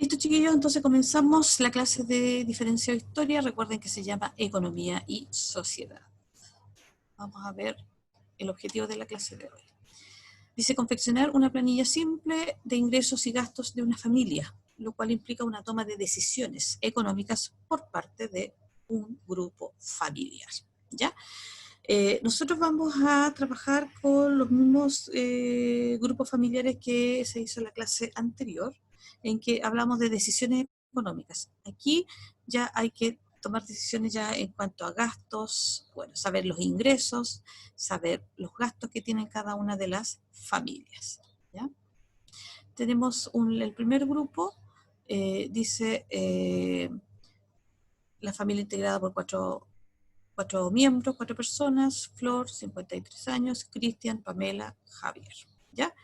Listo, chiquillos, entonces comenzamos la clase de diferencia de historia. Recuerden que se llama Economía y Sociedad. Vamos a ver el objetivo de la clase de hoy. Dice confeccionar una planilla simple de ingresos y gastos de una familia, lo cual implica una toma de decisiones económicas por parte de un grupo familiar. ¿Ya? Nosotros vamos a trabajar con los mismos grupos familiares que se hizo en la clase anterior, en que hablamos de decisiones económicas. Aquí ya hay que tomar decisiones ya en cuanto a gastos, bueno, saber los ingresos, saber los gastos que tienen cada una de las familias. ¿Ya? Tenemos el primer grupo, dice la familia integrada por cuatro miembros, 4 personas: Flor, 53 años, Cristian, Pamela, Javier. ¿Ya?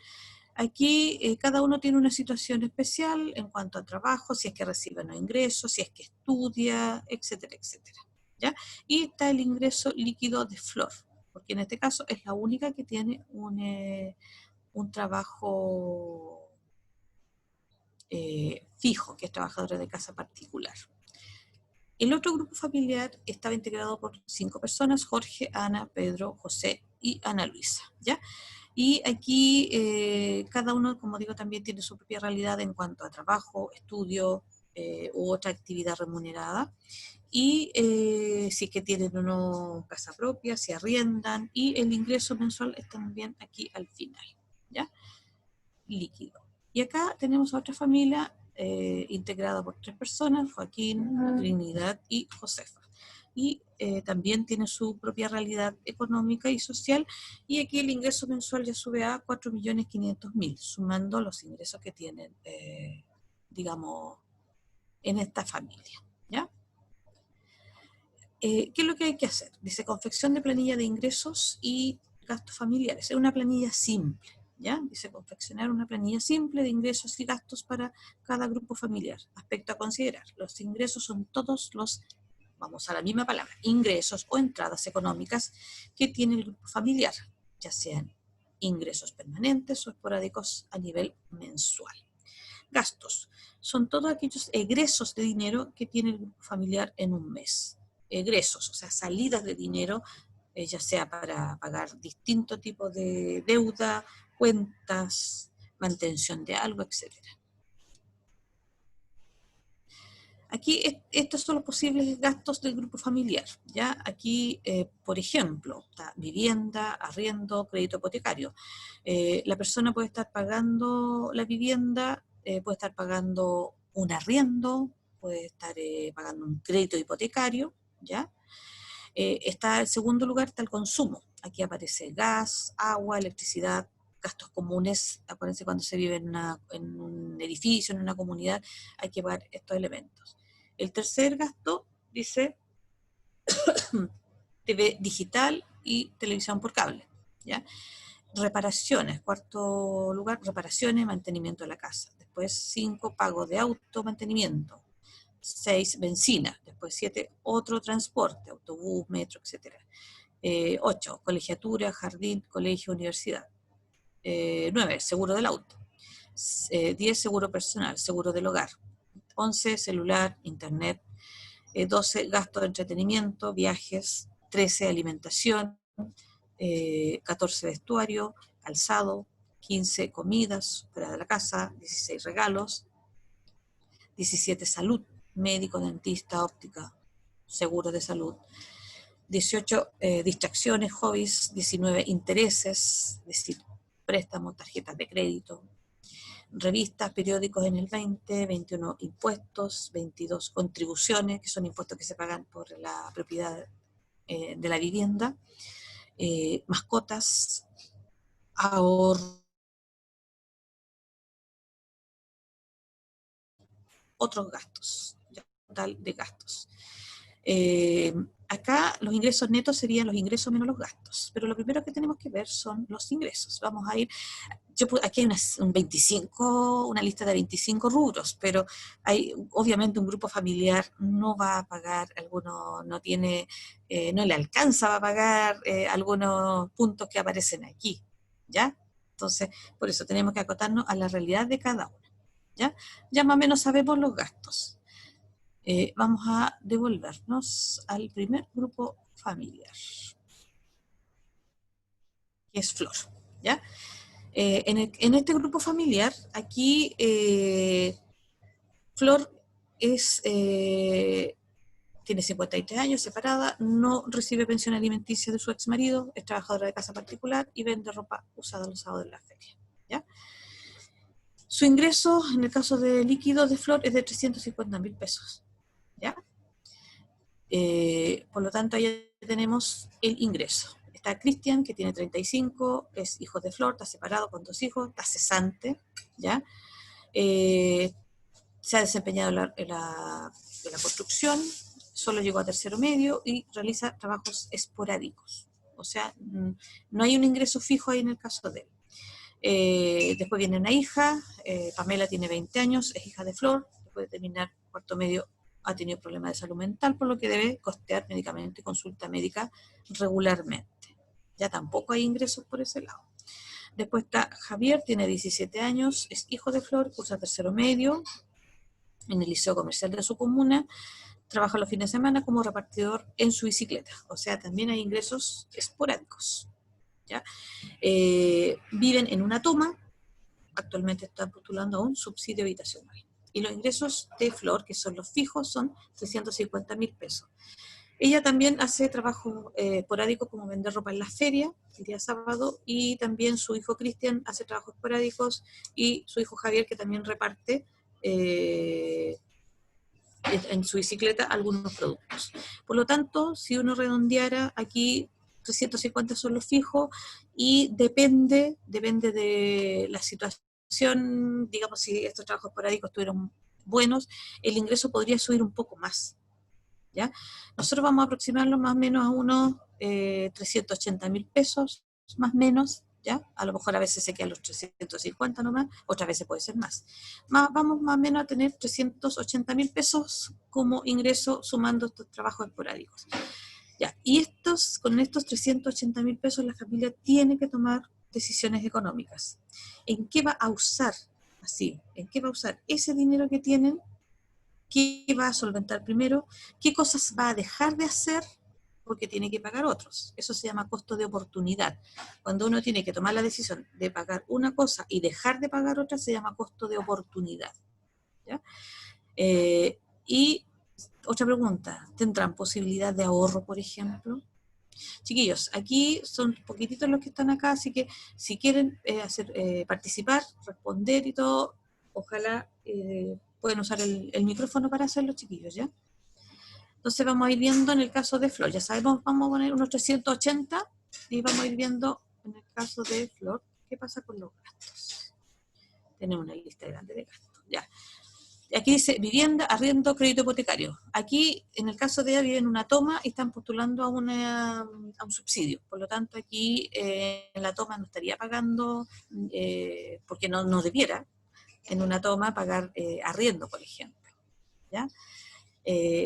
Aquí cada uno tiene una situación especial en cuanto a trabajo, si es que recibe o no ingresos, si es que estudia, etcétera, etcétera. ¿Ya? Y está el ingreso líquido de Flor, porque en este caso es la única que tiene un trabajo fijo, que es trabajadora de casa particular. El otro grupo familiar estaba integrado por 5 personas: Jorge, Ana, Pedro, José y Ana Luisa, ¿ya? Y aquí cada uno, como digo, también tiene su propia realidad en cuanto a trabajo, estudio u otra actividad remunerada. Y si es que tienen o no casa propia, si arriendan, y el ingreso mensual está también aquí al final, ¿ya? Líquido. Y acá tenemos a otra familia integrada por 3 personas: Joaquín, Trinidad y Josefa. Y también tiene su propia realidad económica y social, y aquí el ingreso mensual ya sube a 4.500.000, sumando los ingresos que tienen, digamos, en esta familia, ¿ya? ¿Qué es lo que hay que hacer? Dice confección de planilla de ingresos y gastos familiares. Es una planilla simple, ¿ya? Dice confeccionar una planilla simple de ingresos y gastos para cada grupo familiar. Aspecto a considerar: los ingresos son todos los, vamos a la misma palabra, ingresos o entradas económicas que tiene el grupo familiar, ya sean ingresos permanentes o esporádicos a nivel mensual. Gastos son todos aquellos egresos de dinero que tiene el grupo familiar en un mes. Egresos, o sea, salidas de dinero, ya sea para pagar distintos tipos de deuda, cuentas, mantención de algo, etc. Aquí estos son los posibles gastos del grupo familiar, ¿ya? Aquí, por ejemplo, está vivienda, arriendo, crédito hipotecario. La persona puede estar pagando la vivienda, puede estar pagando un arriendo, puede estar pagando un crédito hipotecario, ¿ya? Está en segundo lugar, está el consumo. Aquí aparece gas, agua, electricidad, gastos comunes. Acuérdense, cuando se vive en un edificio, en una comunidad, hay que pagar estos elementos. El tercer gasto dice TV digital y televisión por cable, ¿ya? Reparaciones, cuarto lugar, reparaciones, mantenimiento de la casa. Después 5, pago de auto, mantenimiento. 6, benzina. Después 7, otro transporte, autobús, metro, etc. 8, colegiatura, jardín, colegio, universidad. 9, seguro del auto. 10, seguro personal, seguro del hogar. 11, celular, internet. 12, gasto de entretenimiento, viajes. 13, alimentación. 14, vestuario, calzado. 15, comidas fuera de la casa. 16, regalos. 17, salud, médico, dentista, óptica, seguro de salud. 18, distracciones, hobbies. 19, intereses, es decir, préstamos, tarjetas de crédito. Revistas, periódicos en el 20, 21, impuestos, 22, contribuciones, que son impuestos que se pagan por la propiedad de la vivienda, mascotas, ahorro, otros gastos, total de gastos. Acá los ingresos netos serían los ingresos menos los gastos, pero lo primero que tenemos que ver son los ingresos. Vamos a ir, aquí hay una lista de 25 rubros, pero hay obviamente un grupo familiar no va a pagar, alguno no tiene, no le alcanza a pagar algunos puntos que aparecen aquí, ¿ya? Entonces, por eso tenemos que acotarnos a la realidad de cada uno. ¿ya? Ya más o menos sabemos los gastos. Vamos a devolvernos al primer grupo familiar, que es Flor, ¿ya? En este grupo familiar, aquí Flor es, tiene 53 años, separada, no recibe pensión alimenticia de su ex marido, es trabajadora de casa particular y vende ropa usada los sábados en la feria, ¿ya? Su ingreso, en el caso de líquido de Flor, es de 350.000 pesos, ¿ya? Por lo tanto, ahí tenemos el ingreso. Está Cristian, que tiene 35, es hijo de Flor, está separado con 2 hijos, está cesante, ¿ya? Se ha desempeñado en la construcción, solo llegó a tercero medio y realiza trabajos esporádicos. O sea, no hay un ingreso fijo ahí en el caso de él. Después viene una hija, Pamela tiene 20 años, es hija de Flor, después de terminar cuarto medio ha tenido problemas de salud mental, por lo que debe costear medicamento y consulta médica regularmente. Ya tampoco hay ingresos por ese lado. Después está Javier, tiene 17 años, es hijo de Flor, cursa tercero medio en el liceo comercial de su comuna, trabaja los fines de semana como repartidor en su bicicleta. O sea, también hay ingresos esporádicos, ¿ya? Viven en una toma, actualmente están postulando a un subsidio habitacional. Y los ingresos de Flor, que son los fijos, son 350.000 pesos. Ella también hace trabajo esporádico como vender ropa en la feria el día sábado, y también su hijo Cristian hace trabajos esporádicos, y su hijo Javier, que también reparte en su bicicleta algunos productos. Por lo tanto, si uno redondeara aquí, 350 son los fijos, y depende de la situación, digamos, si estos trabajos esporádicos estuvieron buenos, el ingreso podría subir un poco más, ¿ya? Nosotros vamos a aproximarlo más o menos a unos 380.000 pesos, más o menos, ¿ya? A lo mejor a veces se quedan los 350 nomás, otras veces puede ser más. Vamos más o menos a tener 380.000 pesos como ingreso sumando estos trabajos esporádicos. Ya, y con estos 380.000 pesos la familia tiene que tomar decisiones económicas. ¿En qué va a usar? Así, ¿en qué va a usar ese dinero que tienen? ¿Qué va a solventar primero? ¿Qué cosas va a dejar de hacer? Porque tiene que pagar otros. Eso se llama costo de oportunidad. Cuando uno tiene que tomar la decisión de pagar una cosa y dejar de pagar otra, se llama costo de oportunidad, ¿ya? Y otra pregunta, ¿tendrán posibilidad de ahorro, por ejemplo? Chiquillos, aquí son poquititos los que están acá, así que si quieren participar, responder y todo, ojalá pueden usar el micrófono para hacerlo, chiquillos, ¿ya? Entonces vamos a ir viendo en el caso de Flor, ya sabemos, vamos a poner unos 380 y vamos a ir viendo en el caso de Flor qué pasa con los gastos. Tenemos una lista grande de gastos, ya. Aquí dice vivienda, arriendo, crédito hipotecario. Aquí, en el caso de ella, viven en una toma y están postulando a un subsidio. Por lo tanto, aquí en la toma no estaría pagando, porque no debiera, en una toma pagar arriendo, por ejemplo, ¿ya?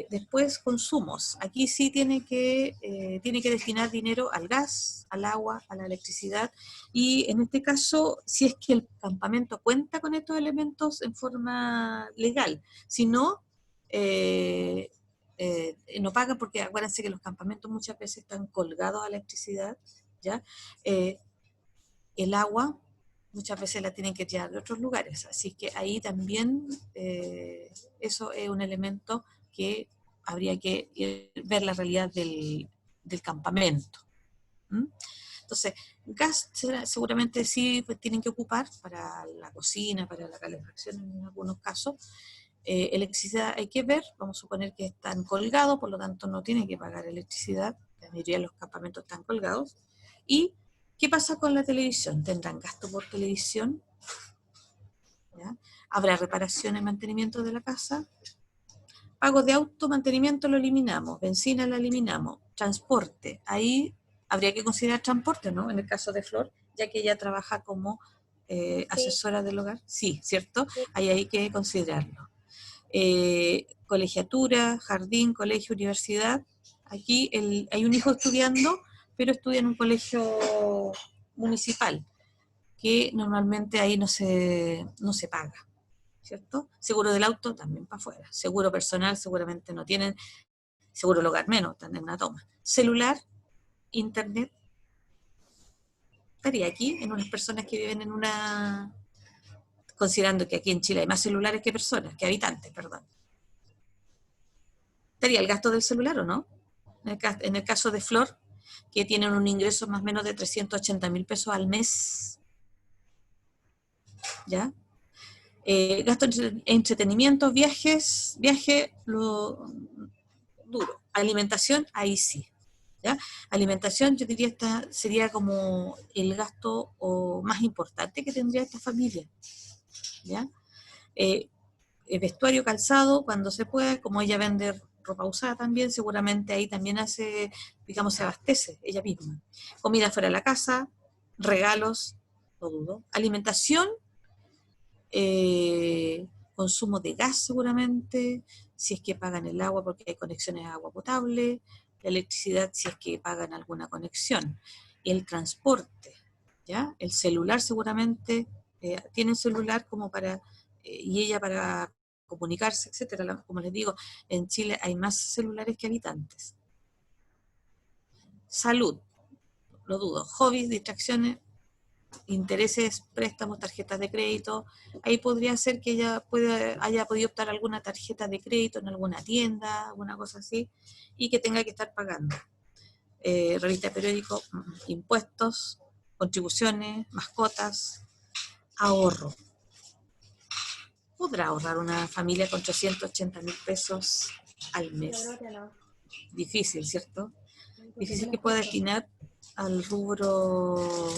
Después, consumos. Aquí sí tiene que destinar dinero al gas, al agua, a la electricidad, y en este caso, si es que el campamento cuenta con estos elementos en forma legal. Si no, no paga, porque acuérdense que los campamentos muchas veces están colgados a la electricidad, ¿ya? El agua muchas veces la tienen que llevar de otros lugares, así que ahí también eso es un elemento que habría que ver la realidad del campamento. ¿Mm? Entonces, gas seguramente sí pues, tienen que ocupar para la cocina, para la calefacción en algunos casos. Electricidad hay que ver, vamos a suponer que están colgados, por lo tanto no tienen que pagar electricidad, la mayoría de los campamentos están colgados. ¿Y qué pasa con la televisión? ¿Tendrán gasto por televisión? ¿Ya? ¿Habrá reparación y mantenimiento de la casa? Pagos de auto, mantenimiento lo eliminamos, benzina la eliminamos, transporte, ahí habría que considerar transporte, ¿no? En el caso de Flor, ya que ella trabaja como asesora del hogar, sí, ¿cierto? Ahí hay que considerarlo. Colegiatura, jardín, colegio, universidad. Aquí hay un hijo estudiando, pero estudia en un colegio municipal, que normalmente ahí no se paga. ¿cierto? Seguro del auto también para afuera. Seguro personal seguramente no tienen, seguro del hogar menos, están en una toma. Celular, internet, estaría aquí en unas personas que viven en una, considerando que aquí en Chile hay más celulares que personas, que habitantes, perdón. ¿Estaría el gasto del celular o no? En el caso de Flor, que tienen un ingreso más o menos de 380.000 pesos al mes, ¿ya? Gasto en entretenimiento, viaje, lo duro. Alimentación, ahí sí. ¿Ya? Alimentación, yo diría, sería como el gasto más importante que tendría esta familia. ¿Ya? Eh, Vestuario, calzado, cuando se pueda, como ella vende ropa usada también, seguramente ahí también hace, digamos, se abastece ella misma. Comida fuera de la casa, regalos, no dudo. Alimentación, consumo de gas seguramente, si es que pagan el agua porque hay conexiones a agua potable, la electricidad si es que pagan alguna conexión, el transporte, ¿ya? El celular seguramente, tienen celular como para, y ella para comunicarse, etcétera. Como les digo, en Chile hay más celulares que habitantes. Salud, lo dudo. Hobbies, distracciones, intereses, préstamos, tarjetas de crédito. Ahí podría ser que ella haya podido optar alguna tarjeta de crédito en alguna tienda, alguna cosa así, y que tenga que estar pagando. Revista de periódico, impuestos, contribuciones, mascotas, ahorro. ¿Podrá ahorrar una familia con 380.000 pesos al mes? Yo creo que no. Difícil, ¿cierto? Difícil que pueda destinar al rubro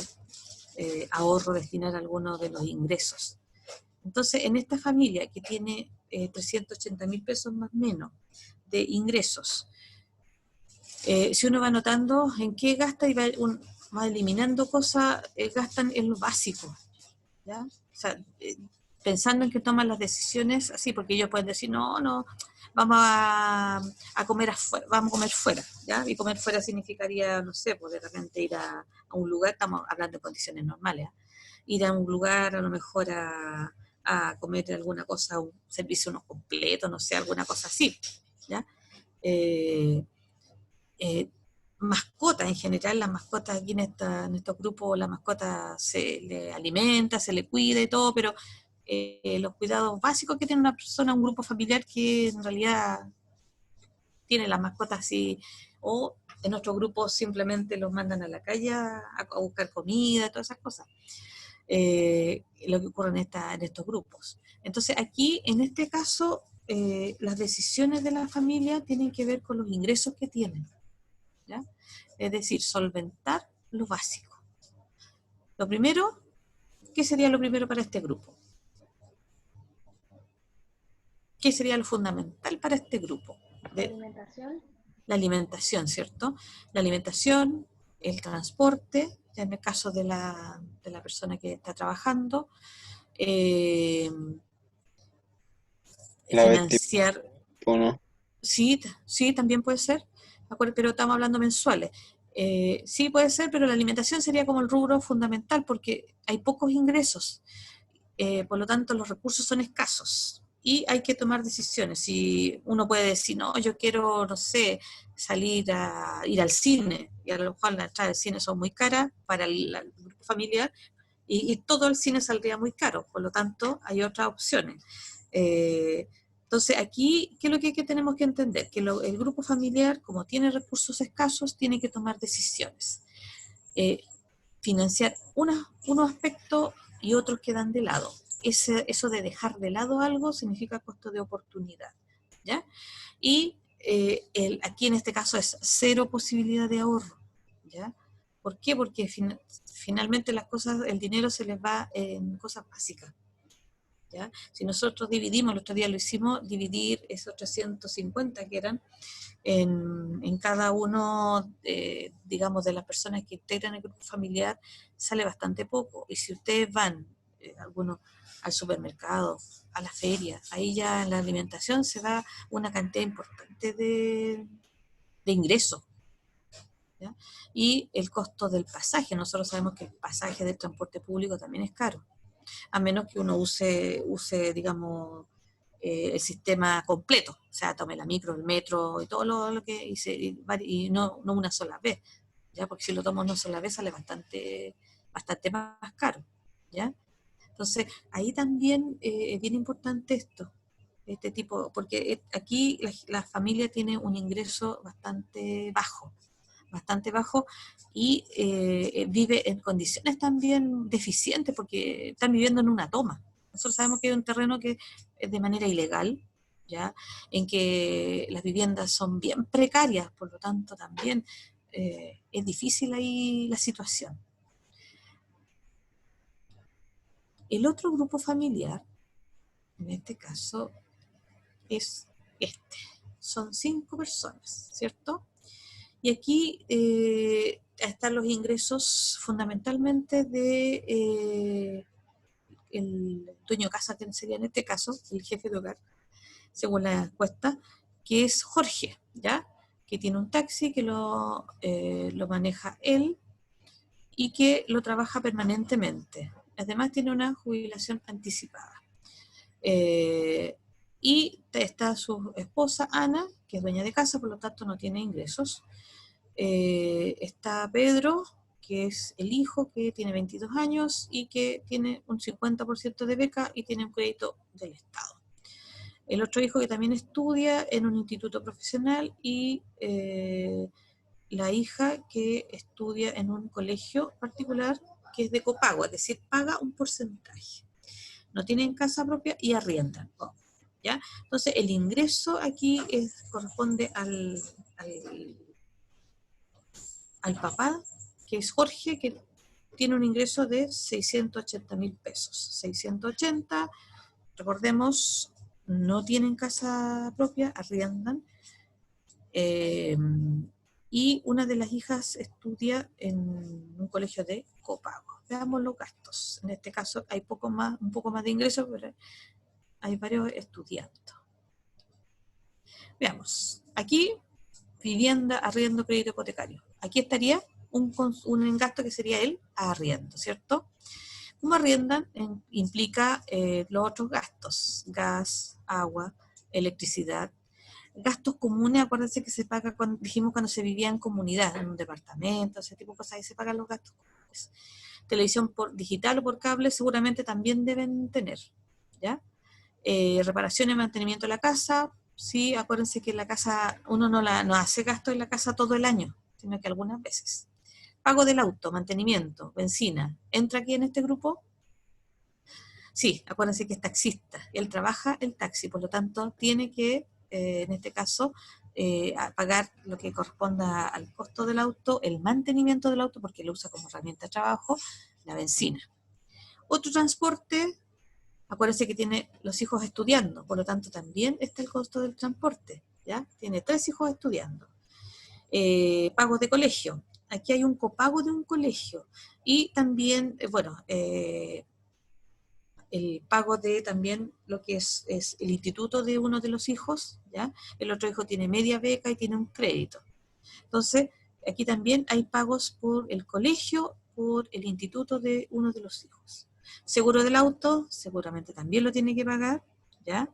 ahorro, destinar alguno de los ingresos. Entonces, en esta familia que tiene 380.000 pesos más o menos de ingresos, si uno va notando en qué gasta y va eliminando cosas, gastan en lo básico, ¿ya? O sea, pensando en que toman las decisiones así, porque ellos pueden decir, no, no, vamos a comer afuera, vamos a comer fuera, ¿ya? Y comer fuera significaría, no sé, pues de repente ir a un lugar, estamos hablando de condiciones normales, ¿eh? Ir a un lugar a lo mejor a comer alguna cosa, un servicio unos completos, no sé, alguna cosa así, ¿ya? Eh, eh, Mascotas en general, las mascotas aquí en estos grupos, la mascota se le alimenta, se le cuida y todo, pero los cuidados básicos que tiene una persona, un grupo familiar que en realidad tiene las mascotas así, o en otros grupos simplemente los mandan a la calle a buscar comida, todas esas cosas. Lo que ocurre en estos grupos. Entonces aquí, en este caso, las decisiones de la familia tienen que ver con los ingresos que tienen, ¿ya? Es decir, solventar lo básico. Lo primero, ¿qué sería lo primero para este grupo? ¿Qué sería lo fundamental para este grupo? La alimentación. La alimentación, ¿cierto? La alimentación, el transporte, ya en el caso de la persona que está trabajando, eh, La vestimenta, financiar, ¿no? sí, sí, también puede ser, pero estamos hablando mensuales. Sí puede ser, pero la alimentación sería como el rubro fundamental porque hay pocos ingresos, por lo tanto los recursos son escasos y hay que tomar decisiones. Si uno puede decir, no, yo quiero, no sé, salir a ir al cine, y a lo mejor las entradas del cine son muy caras para el grupo familiar, y todo el cine saldría muy caro, por lo tanto hay otras opciones. Entonces aquí, ¿qué es lo que tenemos que entender? Que el grupo familiar, como tiene recursos escasos, tiene que tomar decisiones. Financiar unos aspectos y otros quedan de lado. Eso de dejar de lado algo significa costo de oportunidad, ¿ya? Y aquí en este caso es cero posibilidad de ahorro, ¿ya? ¿Por qué? Porque finalmente las cosas, el dinero se les va en cosas básicas, ¿ya? Si nosotros dividimos, el otro día lo hicimos, dividir esos 350 que eran en cada uno, digamos, de las personas que integran el grupo familiar, sale bastante poco. Y si ustedes van, algunos, al supermercado, a la feria, ahí ya en la alimentación se da una cantidad importante de ingresos, ¿ya? Y el costo del pasaje, nosotros sabemos que el pasaje del transporte público también es caro, a menos que uno use digamos, el sistema completo, o sea, tome la micro, el metro y todo lo que hice, y no una sola vez, ¿ya? Porque si lo tomo una sola vez sale bastante más caro, ¿ya? Entonces, ahí también es bien importante este tipo, porque aquí la familia tiene un ingreso bastante bajo y vive en condiciones también deficientes porque están viviendo en una toma. Nosotros sabemos que hay un terreno que es de manera ilegal, ¿ya? En que las viviendas son bien precarias, por lo tanto también es difícil ahí la situación. El otro grupo familiar, en este caso, es este. Son 5 personas, ¿cierto? Y aquí están los ingresos fundamentalmente de el dueño de casa, que sería en este caso el jefe de hogar, según la encuesta, que es Jorge, ¿ya? Que tiene un taxi que lo maneja él y que lo trabaja permanentemente. Además tiene una jubilación anticipada. Y está su esposa Ana, que es dueña de casa, por lo tanto no tiene ingresos. Está Pedro, que es el hijo, que tiene 22 años y que tiene un 50% de beca y tiene un crédito del Estado. El otro hijo que también estudia en un instituto profesional y la hija que estudia en un colegio particular que es de copago, es decir, paga un porcentaje. No tienen casa propia y arriendan. ¿Ya? Entonces, el ingreso aquí corresponde al papá, que es Jorge, que tiene un ingreso de 680.000 pesos. 680, recordemos, no tienen casa propia, arriendan. Y una de las hijas estudia en un colegio de copago. Veamos los gastos. En este caso hay un poco más de ingresos, pero hay varios estudiantes. Veamos. Aquí, vivienda, arriendo, crédito hipotecario. Aquí estaría un gasto que sería el arriendo, ¿cierto? Como arriendan implica los otros gastos, gas, agua, electricidad, gastos comunes. Acuérdense que se paga, dijimos cuando se vivía en comunidad, en un departamento, ese tipo de cosas, ahí se pagan los gastos comunes. Televisión por digital o por cable seguramente también deben tener, ¿ya? Reparación y mantenimiento de la casa, sí, acuérdense que la casa, uno no hace gasto en la casa todo el año, sino que algunas veces. Pago del auto, mantenimiento, benzina, ¿entra aquí en este grupo? Sí, acuérdense que es taxista, él trabaja el taxi, por lo tanto tiene que, en este caso, pagar lo que corresponda al costo del auto, el mantenimiento del auto, porque lo usa como herramienta de trabajo, la benzina. Otro transporte, acuérdense que tiene los hijos estudiando, por lo tanto también está el costo del transporte, ¿ya? Tiene 3 hijos estudiando. Pagos de colegio, aquí hay un copago de un colegio y también, el pago de también lo que es el instituto de uno de los hijos, ¿ya? El otro hijo tiene media beca y tiene un crédito. Entonces, aquí también hay pagos por el colegio, por el instituto de uno de los hijos. Seguro del auto, seguramente también lo tiene que pagar, ¿ya?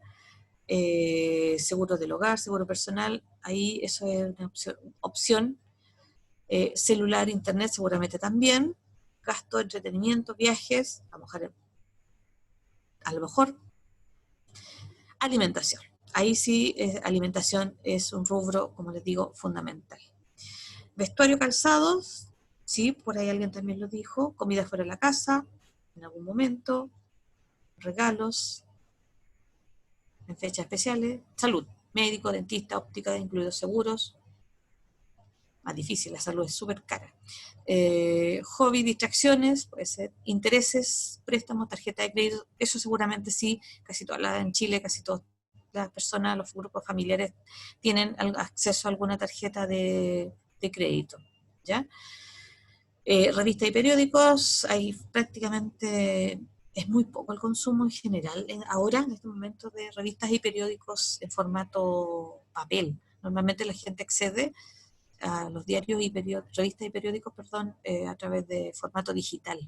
Seguro del hogar, seguro personal, ahí eso es una opción. Celular, internet, seguramente también. Gasto, entretenimiento, viajes, a lo mejor alimentación. Ahí sí, alimentación es un rubro, como les digo, fundamental. Vestuario, calzados, sí, por ahí alguien también lo dijo. Comida fuera de la casa, en algún momento. Regalos, en fechas especiales. Salud, médico, dentista, óptica, incluidos seguros. Más difícil, la salud es súper cara. Hobby, distracciones, puede ser intereses, préstamos, tarjeta de crédito, eso seguramente sí, en Chile casi todas las personas, los grupos familiares tienen acceso a alguna tarjeta de crédito, ¿ya? Revistas y periódicos, hay prácticamente, es muy poco el consumo en general, ahora en este momento de revistas y periódicos en formato papel. Normalmente la gente accede a los diarios y revistas y periódicos, a través de formato digital.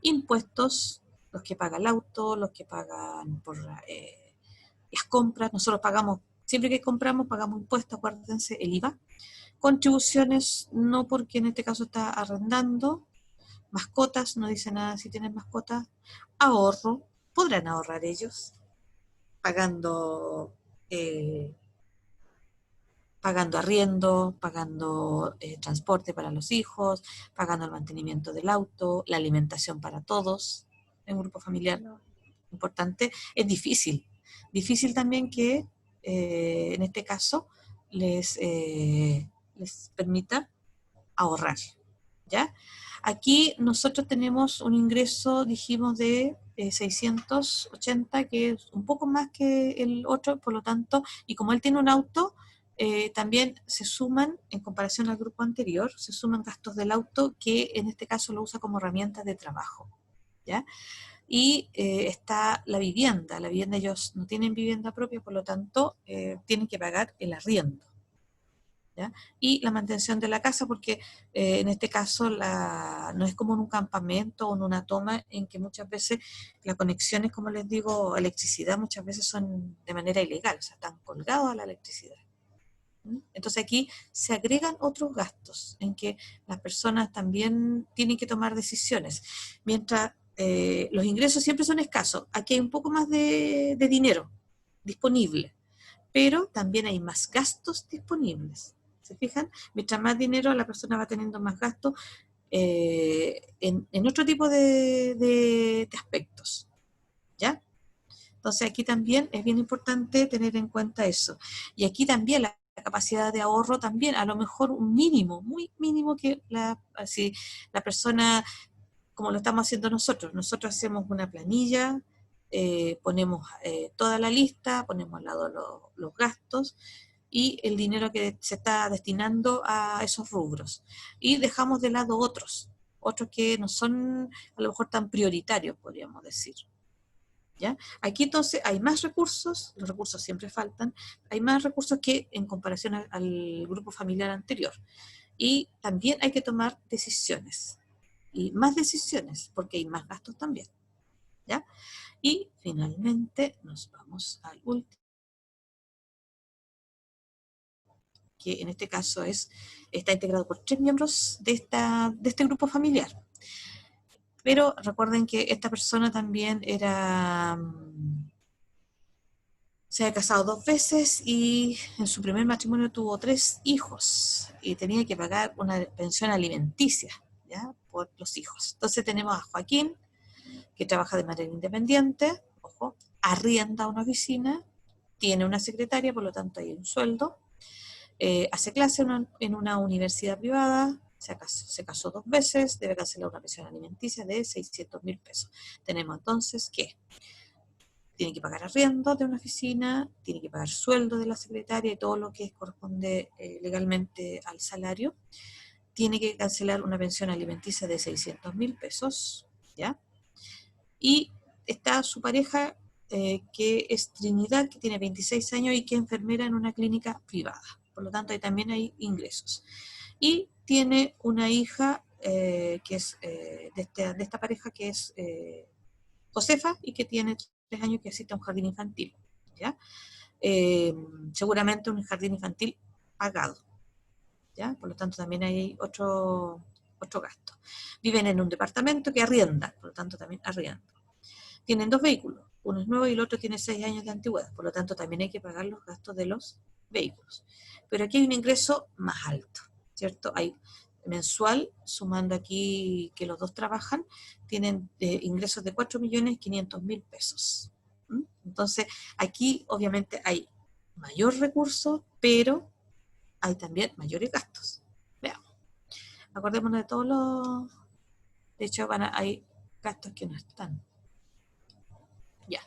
Impuestos, los que pagan el auto, los que pagan por las compras. Nosotros pagamos, siempre que compramos, pagamos impuestos, acuérdense, el IVA. Contribuciones, no, porque en este caso está arrendando. Mascotas, no dice nada si tienen mascotas. Ahorro, podrán ahorrar ellos, pagando pagando arriendo, pagando transporte para los hijos, pagando el mantenimiento del auto, la alimentación para todos en un grupo familiar importante. Es difícil. Difícil también que en este caso les permita ahorrar, ¿ya? Aquí nosotros tenemos un ingreso, dijimos, de 680, que es un poco más que el otro, por lo tanto, y como él tiene un auto, también se suman, en comparación al grupo anterior, se suman gastos del auto, que en este caso lo usa como herramienta de trabajo, ¿ya? Y está la vivienda ellos no tienen vivienda propia, por lo tanto, tienen que pagar el arriendo, ¿ya? Y la mantención de la casa, porque en este caso no es como en un campamento o en una toma en que muchas veces las conexiones, como les digo, electricidad muchas veces son de manera ilegal, o sea, están colgados a la electricidad. Entonces aquí se agregan otros gastos en que las personas también tienen que tomar decisiones. Mientras los ingresos siempre son escasos, aquí hay un poco más de dinero disponible, pero también hay más gastos disponibles. ¿Se fijan? Mientras más dinero la persona va teniendo más gastos en otro tipo de aspectos. ¿Ya? Entonces aquí también es bien importante tener en cuenta eso. Y aquí también la capacidad de ahorro también, a lo mejor un mínimo, muy mínimo que si la persona, como lo estamos haciendo nosotros hacemos una planilla, ponemos toda la lista, ponemos al lado los gastos y el dinero que se está destinando a esos rubros. Y dejamos de lado otros que no son a lo mejor tan prioritarios, podríamos decir. ¿Ya? Aquí entonces hay más recursos, los recursos siempre faltan, hay más recursos que en comparación al grupo familiar anterior. Y también hay que tomar decisiones, y más decisiones, porque hay más gastos también. ¿Ya? Y finalmente nos vamos al último, que en este caso está integrado por 3 miembros de este grupo familiar. Pero recuerden que esta persona también se había casado 2 veces y en su primer matrimonio tuvo 3 hijos y tenía que pagar una pensión alimenticia, ¿ya? Por los hijos. Entonces tenemos a Joaquín, que trabaja de manera independiente, ojo, arrienda una oficina, tiene una secretaria, por lo tanto hay un sueldo, hace clase en una universidad privada, se casó 2 veces, debe cancelar una pensión alimenticia de 600.000 pesos. Tenemos entonces que tiene que pagar arriendo de una oficina, tiene que pagar sueldo de la secretaria y todo lo que corresponde legalmente al salario, tiene que cancelar una pensión alimenticia de 600.000 pesos, ¿ya? Y está su pareja, que es Trinidad, que tiene 26 años y que es enfermera en una clínica privada. Por lo tanto, ahí también hay ingresos. Y tiene una hija que es de esta pareja, que es Josefa, y que tiene 3 años, que asiste a un jardín infantil, ¿ya? Seguramente un jardín infantil pagado, ¿ya? Por lo tanto, también hay otro gasto. Viven en un departamento que arrienda, por lo tanto, también arrienda. Tienen 2 vehículos, uno es nuevo y el otro tiene 6 años de antigüedad, por lo tanto, también hay que pagar los gastos de los vehículos. Pero aquí hay un ingreso más alto, ¿cierto? Hay mensual, sumando aquí que los dos trabajan, tienen ingresos de 4.500.000 pesos. Entonces, aquí obviamente hay mayor recurso, pero hay también mayores gastos. Veamos. Acordémonos de todos los... De hecho, hay gastos que no están. Ya.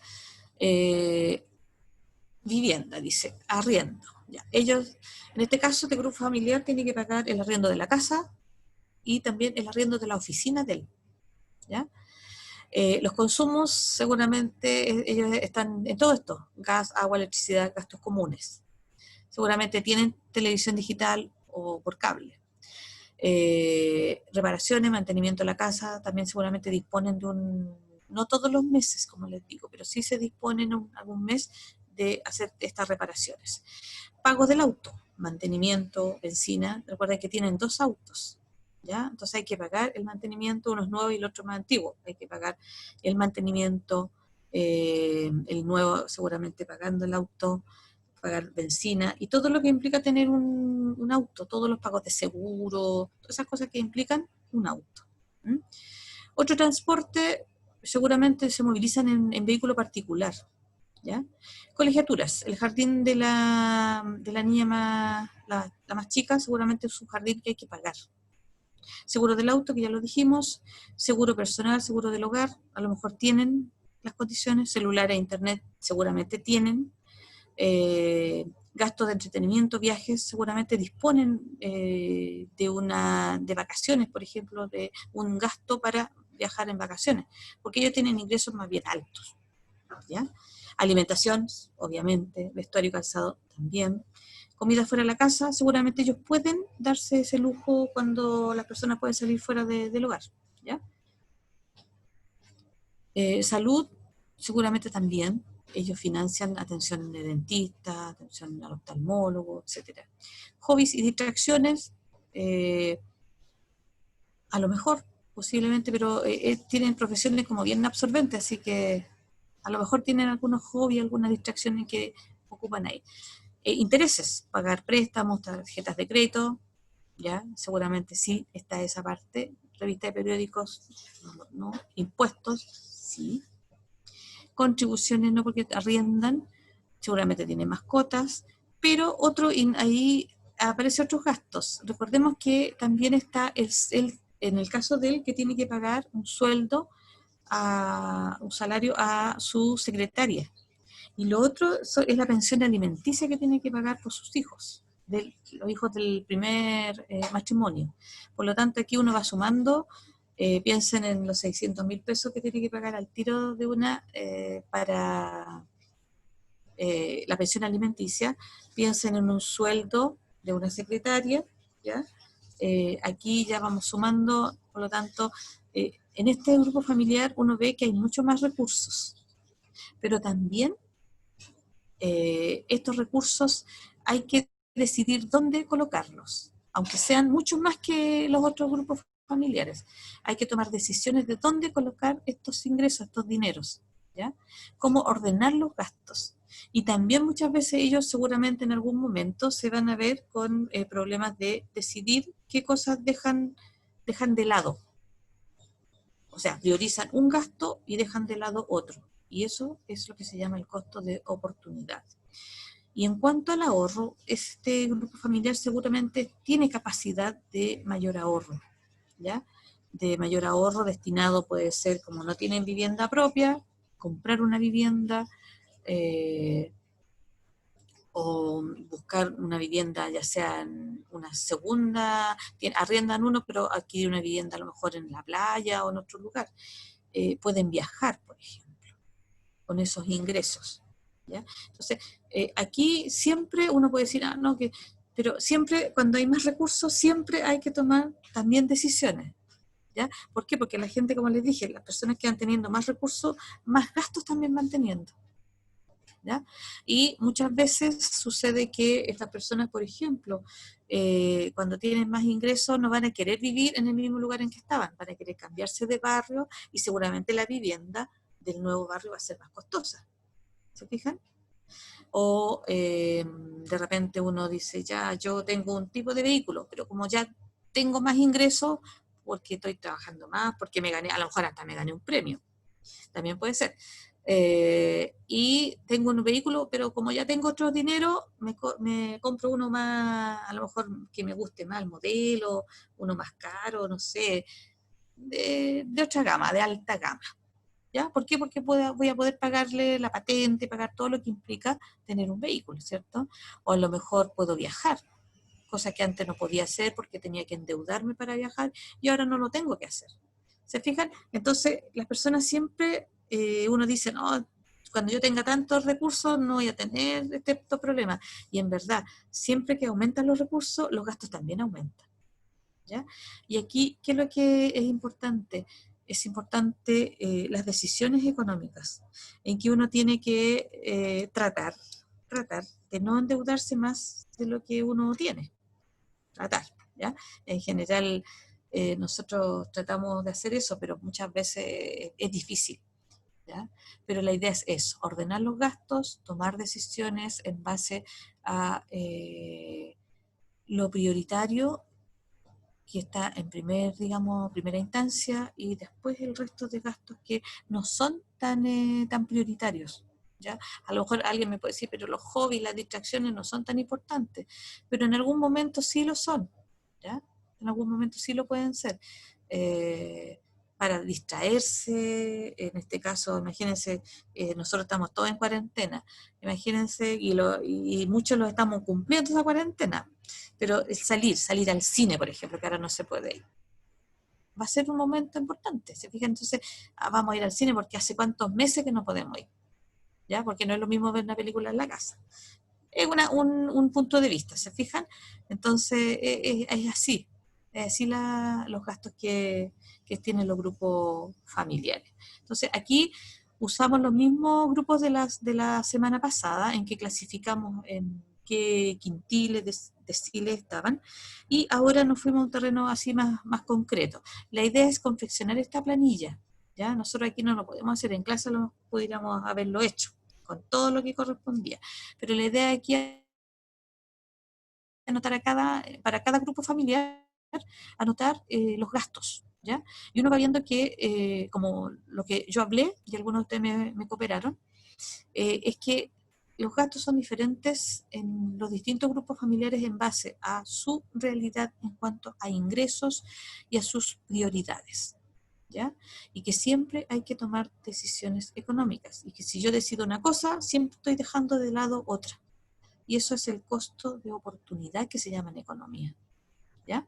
Vivienda, dice, arriendo. Ya. Ellos, en este caso, este grupo familiar tiene que pagar el arriendo de la casa y también el arriendo de la oficina de él. ¿Ya? Los consumos, seguramente, ellos están en todo esto: gas, agua, electricidad, gastos comunes. Seguramente tienen televisión digital o por cable. Reparaciones, mantenimiento de la casa, también seguramente disponen de un No todos los meses, como les digo, pero sí se dispone en algún mes de hacer estas reparaciones. Pagos del auto, mantenimiento, benzina. Recuerden que tienen 2 autos, ¿ya? Entonces hay que pagar el mantenimiento, uno es nuevo y el otro más antiguo. Hay que pagar el mantenimiento, el nuevo seguramente pagando el auto, pagar benzina y todo lo que implica tener un auto, todos los pagos de seguro, todas esas cosas que implican un auto. ¿Mm? Otro transporte seguramente se movilizan en vehículo particular, ¿ya? Colegiaturas, el jardín de la niña la más chica, seguramente es un jardín que hay que pagar. Seguro del auto, que ya lo dijimos, seguro personal, seguro del hogar, a lo mejor tienen las condiciones, celular e internet seguramente tienen, gastos de entretenimiento, viajes, seguramente disponen de vacaciones, por ejemplo, de un gasto para viajar en vacaciones, porque ellos tienen ingresos más bien altos, ¿ya? Alimentación, obviamente, vestuario y calzado también. Comida fuera de la casa, seguramente ellos pueden darse ese lujo cuando las personas pueden salir fuera del hogar, ¿ya? Salud, seguramente también. Ellos financian atención de dentista, atención al oftalmólogo, etcétera. Hobbies y distracciones, a lo mejor, posiblemente, pero tienen profesiones como bien absorbentes, así que a lo mejor tienen algunos hobbies, algunas distracciones que ocupan ahí. Intereses, pagar préstamos, tarjetas de crédito, ya, seguramente sí está esa parte. Revista de periódicos, no. Impuestos, sí. Contribuciones no, porque arriendan, seguramente tiene mascotas, pero ahí aparecen otros gastos. Recordemos que también está en el caso de él que tiene que pagar un sueldo, un salario a su secretaria. Y lo otro es la pensión alimenticia que tiene que pagar por sus hijos, los hijos del primer matrimonio. Por lo tanto, aquí uno va sumando, piensen en los 600.000 pesos que tiene que pagar al tiro de una para la pensión alimenticia, piensen en un sueldo de una secretaria, ¿ya? Aquí ya vamos sumando, por lo tanto, en este grupo familiar uno ve que hay mucho más recursos, pero también estos recursos hay que decidir dónde colocarlos, aunque sean muchos más que los otros grupos familiares. Hay que tomar decisiones de dónde colocar estos ingresos, estos dineros, ¿ya? Cómo ordenar los gastos. Y también muchas veces ellos seguramente en algún momento se van a ver con problemas de decidir qué cosas dejan de lado. O sea, priorizan un gasto y dejan de lado otro. Y eso es lo que se llama el costo de oportunidad. Y en cuanto al ahorro, este grupo familiar seguramente tiene capacidad de mayor ahorro, ¿ya? De mayor ahorro destinado puede ser, como no tienen vivienda propia, comprar una vivienda o buscar una vivienda, ya sea en una segunda, arriendan uno, pero adquirir una vivienda a lo mejor en la playa o en otro lugar. Pueden viajar, por ejemplo, con esos ingresos, ¿ya? Entonces, aquí siempre uno puede decir, no, pero siempre cuando hay más recursos, siempre hay que tomar también decisiones, ¿ya? ¿Por qué? Porque la gente, como les dije, las personas que van teniendo más recursos, más gastos también van teniendo, ¿ya? Y muchas veces sucede que estas personas, por ejemplo, cuando tienen más ingresos no van a querer vivir en el mismo lugar en que estaban, van a querer cambiarse de barrio y seguramente la vivienda del nuevo barrio va a ser más costosa. ¿Se fijan? O de repente uno dice, ya, yo tengo un tipo de vehículo, pero como ya tengo más ingresos, porque estoy trabajando más, porque me gané, a lo mejor hasta me gané un premio, también puede ser. Y tengo un vehículo, pero como ya tengo otro dinero, me compro uno más, a lo mejor que me guste más el modelo, uno más caro, no sé, de otra gama, de alta gama. ¿Ya? ¿Por qué? Porque voy a poder pagarle la patente, pagar todo lo que implica tener un vehículo, ¿cierto? O a lo mejor puedo viajar, cosa que antes no podía hacer porque tenía que endeudarme para viajar y ahora no lo tengo que hacer. ¿Se fijan? Entonces, las personas siempre, uno dice, no, cuando yo tenga tantos recursos no voy a tener estos problemas. Y en verdad, siempre que aumentan los recursos, los gastos también aumentan, ¿ya? Y aquí, ¿qué es lo que es importante? es importante las decisiones económicas, en que uno tiene que tratar de no endeudarse más de lo que uno tiene, tratar, ¿ya? En general, nosotros tratamos de hacer eso, pero muchas veces es difícil, ¿ya? Pero la idea es eso, ordenar los gastos, tomar decisiones en base a lo prioritario que está en primera instancia, y después el resto de gastos que no son tan prioritarios. ¿Ya? A lo mejor alguien me puede decir, pero los hobbies, las distracciones no son tan importantes, pero en algún momento sí lo son, ¿ya? En algún momento sí lo pueden ser. Eh, para distraerse, en este caso, imagínense, nosotros estamos todos en cuarentena, imagínense, y muchos lo estamos cumpliendo esa cuarentena, pero el salir al cine, por ejemplo, que ahora no se puede ir, va a ser un momento importante, ¿se fijan? Entonces, vamos a ir al cine porque hace cuántos meses que no podemos ir, ¿ya? Porque no es lo mismo ver una película en la casa. Es un punto de vista, ¿se fijan? Entonces, es así los gastos que tienen los grupos familiares. Entonces, aquí usamos los mismos grupos de la semana pasada, en que clasificamos en qué quintiles, deciles estaban, y ahora nos fuimos a un terreno así más concreto. La idea es confeccionar esta planilla, ¿ya? Nosotros aquí no lo podemos hacer, en clase lo pudiéramos haberlo hecho, con todo lo que correspondía. Pero la idea aquí es anotar para cada grupo familiar, anotar los gastos, ¿ya? Y uno va viendo que, como lo que yo hablé, y algunos de ustedes me cooperaron, es que los gastos son diferentes en los distintos grupos familiares en base a su realidad en cuanto a ingresos y a sus prioridades, ¿ya? Y que siempre hay que tomar decisiones económicas, y que si yo decido una cosa, siempre estoy dejando de lado otra. Y eso es el costo de oportunidad que se llama en economía, ¿ya?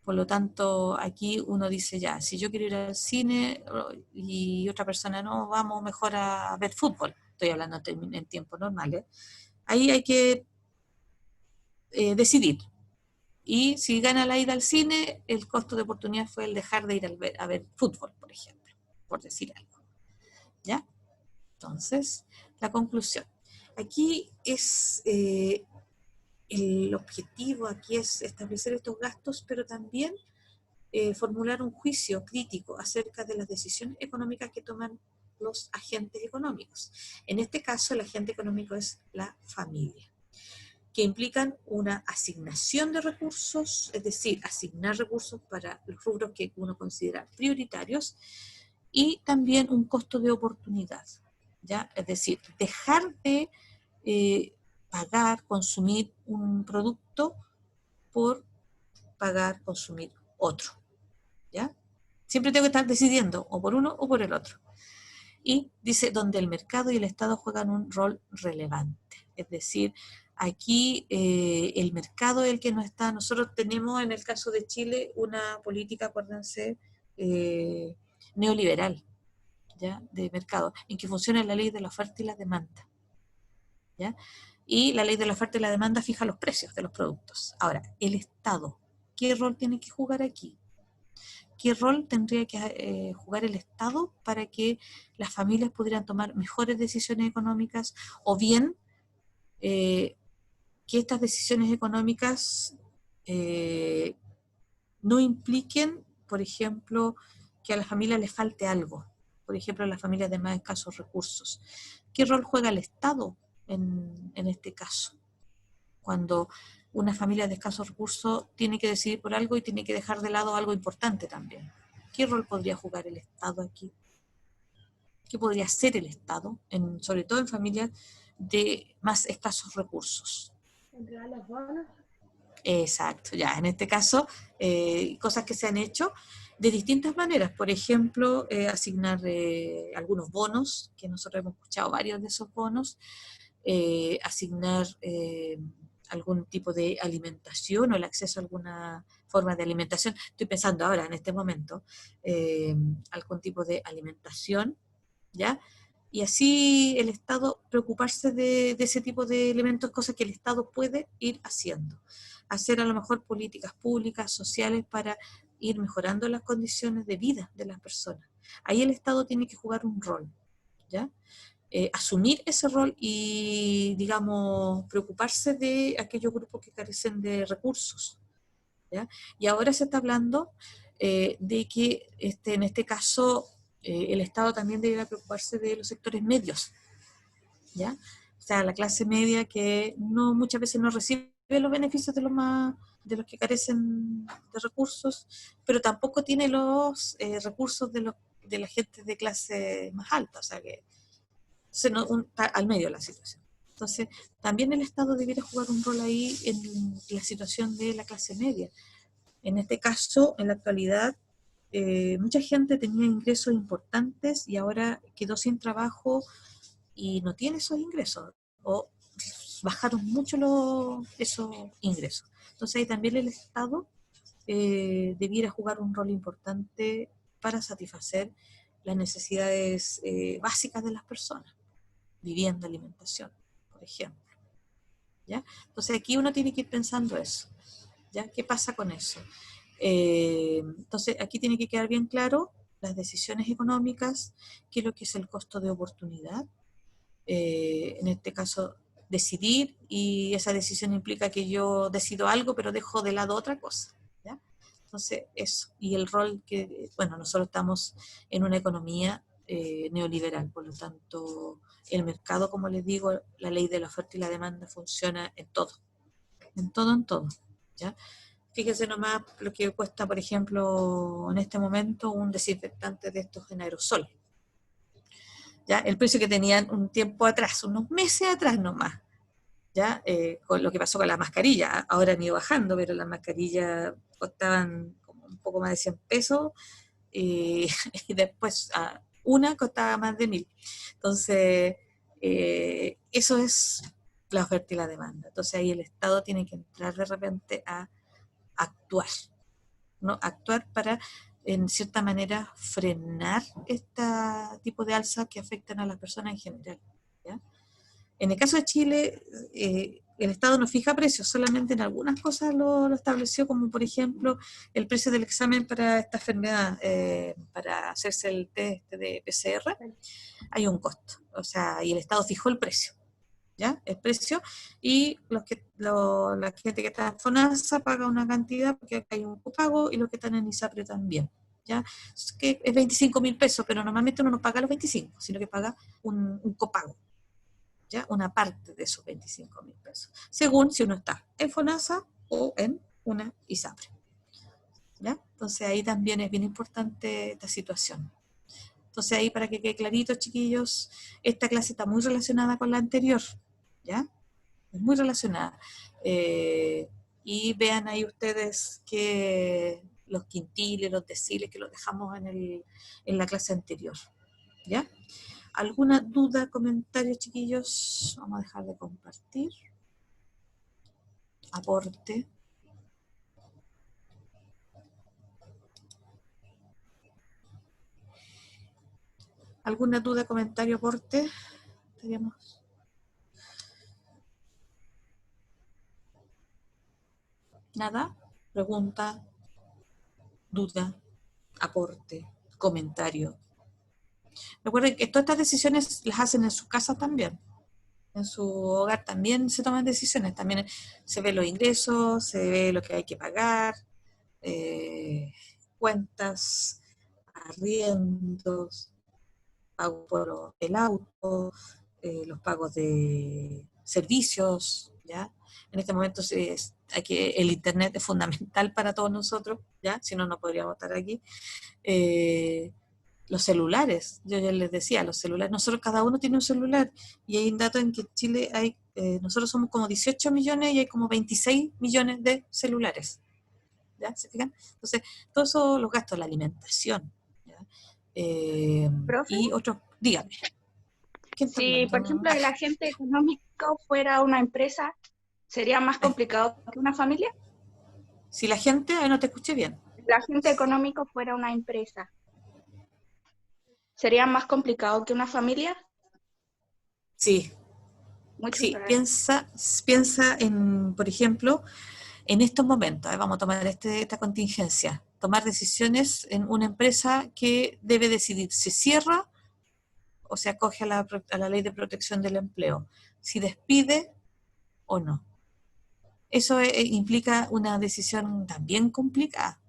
Por lo tanto, aquí uno dice, ya, si yo quiero ir al cine y otra persona no, vamos mejor a ver fútbol, estoy hablando en tiempos normales, ahí hay que decidir. Y si gana la ida al cine, el costo de oportunidad fue el dejar de ir a ver fútbol, por ejemplo, por decir algo, ¿ya? Entonces, la conclusión. Aquí el objetivo aquí es establecer estos gastos, pero también formular un juicio crítico acerca de las decisiones económicas que toman los agentes económicos. En este caso, el agente económico es la familia, que implican una asignación de recursos, es decir, asignar recursos para los rubros que uno considera prioritarios, y también un costo de oportunidad, ¿ya? Es decir, dejar de pagar, consumir un producto por pagar, consumir otro, ¿ya? Siempre tengo que estar decidiendo o por uno o por el otro. Y dice, donde el mercado y el Estado juegan un rol relevante. Es decir, aquí el mercado es el que no está. Nosotros tenemos en el caso de Chile una política, acuérdense, neoliberal, ¿ya? De mercado, en que funciona la ley de la oferta y la demanda, ¿ya? Y la ley de la oferta y la demanda fija los precios de los productos. Ahora, el Estado, ¿qué rol tiene que jugar aquí? ¿Qué rol tendría que jugar el Estado para que las familias pudieran tomar mejores decisiones económicas, o bien que estas decisiones económicas eh, no impliquen, por ejemplo, que a la familia le falte algo, por ejemplo, a las familias de más escasos recursos? ¿Qué rol juega el Estado en este caso? Cuando una familia de escasos recursos tiene que decidir por algo y tiene que dejar de lado algo importante también. ¿Qué rol podría jugar el Estado aquí? ¿Qué podría hacer el Estado, sobre todo en familias de más escasos recursos? ¿Entregar los bonos? Exacto, ya, en este caso, cosas que se han hecho de distintas maneras. Por ejemplo, asignar algunos bonos, que nosotros hemos escuchado varios de esos bonos, asignar algún tipo de alimentación o el acceso a alguna forma de alimentación. Estoy pensando ahora, en este momento, algún tipo de alimentación, ¿ya? Y así el Estado preocuparse de ese tipo de elementos, cosas que el Estado puede ir haciendo. Hacer a lo mejor políticas públicas, sociales, para ir mejorando las condiciones de vida de las personas. Ahí el Estado tiene que jugar un rol, ¿ya? Asumir ese rol y, digamos, preocuparse de aquellos grupos que carecen de recursos, ¿ya? Y ahora se está hablando de que en este caso el Estado también debería preocuparse de los sectores medios, ¿ya? O sea, la clase media que no muchas veces no recibe los beneficios de los que carecen de recursos, pero tampoco tiene los recursos de la gente de clase más alta, o sea que está al medio de la situación. Entonces, también el Estado debiera jugar un rol ahí en la situación de la clase media. En este caso, en la actualidad, mucha gente tenía ingresos importantes y ahora quedó sin trabajo y no tiene esos ingresos, o bajaron mucho esos ingresos. Entonces ahí también el Estado debiera jugar un rol importante para satisfacer las necesidades básicas de las personas, vivienda, alimentación, por ejemplo, ¿ya? Entonces aquí uno tiene que ir pensando eso, ¿ya? ¿Qué pasa con eso? Entonces aquí tiene que quedar bien claro las decisiones económicas, qué es lo que es el costo de oportunidad, en este caso decidir, y esa decisión implica que yo decido algo pero dejo de lado otra cosa, ¿ya? Entonces eso, y el rol que, bueno, nosotros estamos en una economía neoliberal, por lo tanto el mercado, como les digo, la ley de la oferta y la demanda funciona en todo, en todo, en todo, ¿ya? Fíjese nomás lo que cuesta, por ejemplo, en este momento un desinfectante de estos en aerosol, ¿ya? El precio que tenían un tiempo atrás, unos meses atrás nomás, ¿ya? Con lo que pasó con la mascarilla, ahora han ido bajando, pero las mascarillas costaban como un poco más de 100 pesos, y, y después una costaba más de 1000. Entonces, eso es la oferta y la demanda. Entonces ahí el Estado tiene que entrar de repente a actuar, ¿no? Actuar para, en cierta manera, frenar este tipo de alzas que afectan a las personas en general, ¿ya? En el caso de Chile, el Estado no fija precios, solamente en algunas cosas lo estableció, como por ejemplo el precio del examen para esta enfermedad, para hacerse el test de PCR, hay un costo, o sea, y el Estado fijó el precio, ¿ya? El precio, y la gente que está en FONASA paga una cantidad porque hay un copago, y los que están en ISAPRE también, ¿ya? Es que es 25.000 pesos, pero normalmente uno no paga los 25, sino que paga un copago, ¿ya? Una parte de esos 25.000 pesos, según si uno está en FONASA o en una ISAPRE, ¿ya? Entonces ahí también es bien importante esta situación. Entonces ahí, para que quede clarito, chiquillos, esta clase está muy relacionada con la anterior, ¿ya? Es muy relacionada. Y vean ahí ustedes que los quintiles, los deciles, que los dejamos en la clase anterior, ¿ya? ¿Alguna duda, comentario, chiquillos? Vamos a dejar de compartir. Aporte. ¿Alguna duda, comentario, aporte? Estaríamos. ¿Nada? Pregunta, duda, aporte, comentario. Recuerden que todas estas decisiones las hacen en su casa también. En su hogar también se toman decisiones, también se ve los ingresos, se ve lo que hay que pagar, cuentas, arriendos, pago por el auto, los pagos de servicios, ¿ya? En este momento el internet es fundamental para todos nosotros, ¿ya? Si no, no podríamos estar aquí. Los celulares, yo ya les decía, los celulares, nosotros cada uno tiene un celular, y hay un dato en que Chile hay, nosotros somos como 18 millones y hay como 26 millones de celulares, ¿ya? ¿Se fijan? Entonces, todos esos, los gastos, la alimentación, ¿ya? Profe, Y otros, dígame, ¿quién está si por hablando? ejemplo el agente económico fuera una empresa, ¿sería más Ay, complicado que una familia? si la gente, ay, no te escuché bien. El agente económico fuera una empresa, ¿sería más complicado que una familia? Sí, Muchas sí, gracias. piensa en, por ejemplo, en estos momentos, vamos a tomar esta contingencia. tomar decisiones en una empresa que debe decidir si cierra o se acoge a la ley de protección del empleo, si despide o no. Eso implica una decisión también complicada.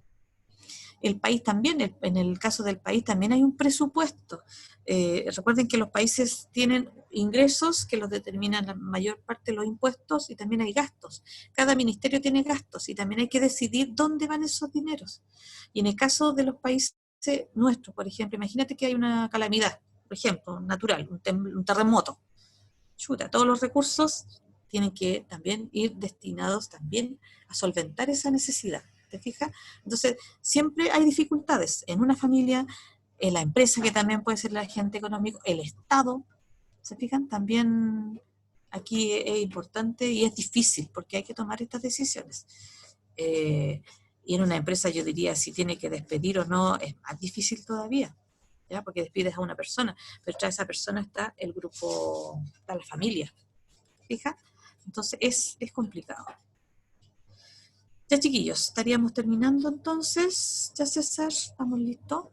El país también, en el caso del país también hay un presupuesto. Recuerden que los países tienen ingresos que los determinan la mayor parte de los impuestos y también hay gastos. Cada ministerio tiene gastos y también hay que decidir dónde van esos dineros. Y en el caso de los países nuestros, por ejemplo, imagínate que hay una calamidad, por ejemplo, natural, un terremoto. Chuta, todos los recursos tienen que también ir destinados también a solventar esa necesidad. ¿Te fijas? Entonces, siempre hay dificultades en una familia, en la empresa, que también puede ser el agente económico, el Estado. ¿Se fijan? También aquí es importante y es difícil porque hay que tomar estas decisiones. Y en una empresa yo diría si tiene que despedir o no, es más difícil todavía, ¿ya? Porque despides a una persona, pero tras esa persona está el grupo, está la familia. ¿Fija? Entonces es complicado. Ya chiquillos, estaríamos terminando entonces. Ya César, ¿estamos listos?